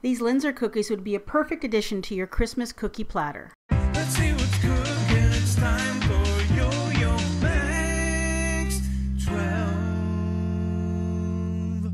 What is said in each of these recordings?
These Linzer cookies would be a perfect addition to your Christmas cookie platter. Let's see what's cooking. It's time for yoyomax12.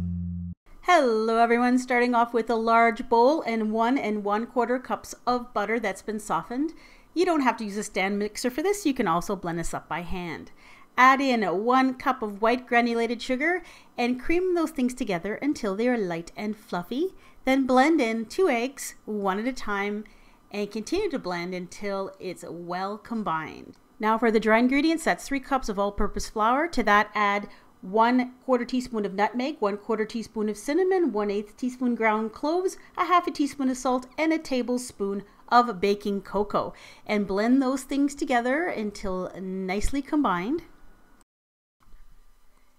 Hello everyone, starting off with a large bowl and 1 1/4 cups of butter that's been softened. You don't have to use a stand mixer for this, you can also blend this up by hand. Add in 1 cup of white granulated sugar and cream those things together until they are light and fluffy. Then blend in 2 eggs, one at a time, and continue to blend until it's well combined. Now for the dry ingredients, that's 3 cups of all-purpose flour. To that add 1/4 teaspoon of nutmeg, 1/4 teaspoon of cinnamon, 1/8 teaspoon ground cloves, a 1/2 teaspoon of salt, and a tablespoon of baking cocoa. And blend those things together until nicely combined.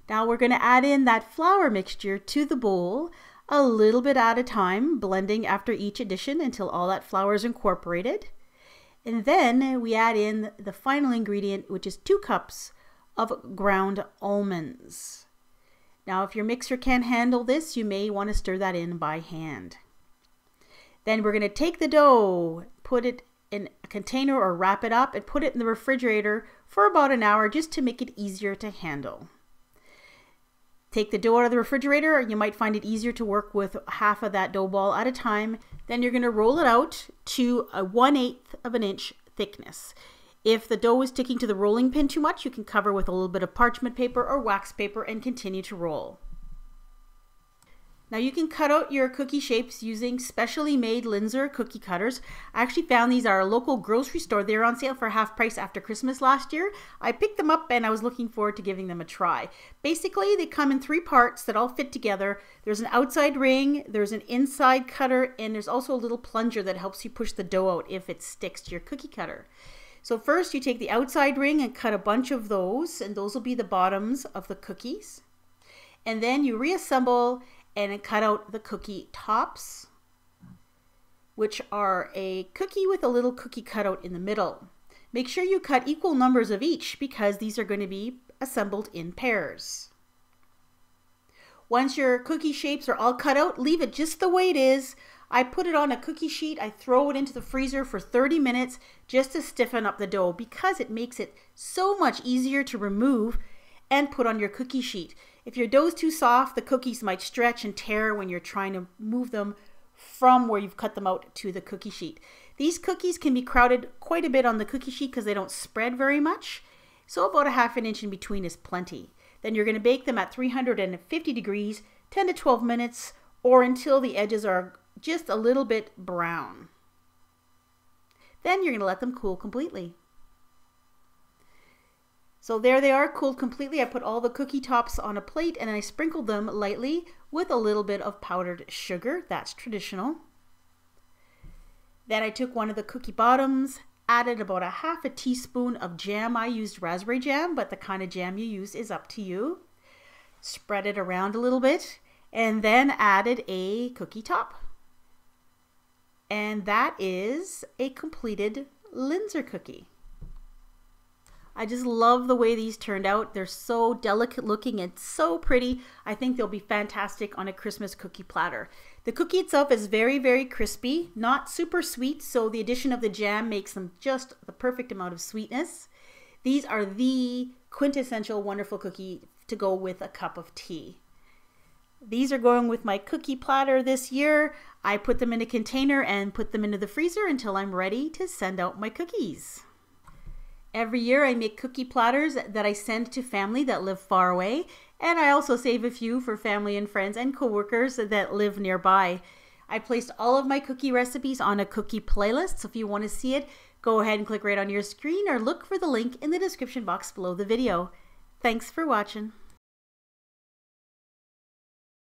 Now we're going to add in that flour mixture to the bowl, a little bit at a time, blending after each addition until all that flour is incorporated. And then we add in the final ingredient, which is 2 cups of ground almonds. Now if your mixer can't handle this, you may want to stir that in by hand. Then we're going to take the dough, put it in a container or wrap it up and put it in the refrigerator for about an hour just to make it easier to handle. Take the dough out of the refrigerator. You might find it easier to work with half of that dough ball at a time. Then you're going to roll it out to a 1/8 of an inch thickness. If the dough is sticking to the rolling pin too much, you can cover with a little bit of parchment paper or wax paper and continue to roll. Now you can cut out your cookie shapes using specially made Linzer cookie cutters. I actually found these at our local grocery store. They were on sale for half price after Christmas last year. I picked them up and I was looking forward to giving them a try. Basically, they come in 3 parts that all fit together. There's an outside ring, there's an inside cutter, and there's also a little plunger that helps you push the dough out if it sticks to your cookie cutter. So first you take the outside ring and cut a bunch of those, and those will be the bottoms of the cookies. And then you reassemble and cut out the cookie tops, which are a cookie with a little cookie cutout in the middle. Make sure you cut equal numbers of each because these are going to be assembled in pairs. Once your cookie shapes are all cut out, leave it just the way it is. I put it on a cookie sheet. I throw it into the freezer for 30 minutes just to stiffen up the dough because it makes it so much easier to remove and put on your cookie sheet. If your dough is too soft, the cookies might stretch and tear when you're trying to move them from where you've cut them out to the cookie sheet. These cookies can be crowded quite a bit on the cookie sheet because they don't spread very much. So about a 1/2 inch in between is plenty. Then you're going to bake them at 350 degrees, 10 to 12 minutes, or until the edges are just a little bit brown. Then you're going to let them cool completely. So there they are, cooled completely. I put all the cookie tops on a plate and I sprinkled them lightly with a little bit of powdered sugar. That's traditional. Then I took one of the cookie bottoms, added about a 1/2 teaspoon of jam. I used raspberry jam, but the kind of jam you use is up to you. Spread it around a little bit and then added a cookie top. And that is a completed Linzer cookie. I just love the way these turned out. They're so delicate looking and so pretty. I think they'll be fantastic on a Christmas cookie platter. The cookie itself is very, very crispy, not super sweet, so the addition of the jam makes them just the perfect amount of sweetness. These are the quintessential wonderful cookie to go with a cup of tea. These are going with my cookie platter this year. I put them in a container and put them into the freezer until I'm ready to send out my cookies. Every year I make cookie platters that I send to family that live far away, and I also save a few for family and friends and coworkers that live nearby. I placed all of my cookie recipes on a cookie playlist, so if you want to see it, go ahead and click right on your screen or look for the link in the description box below the video. Thanks for watching.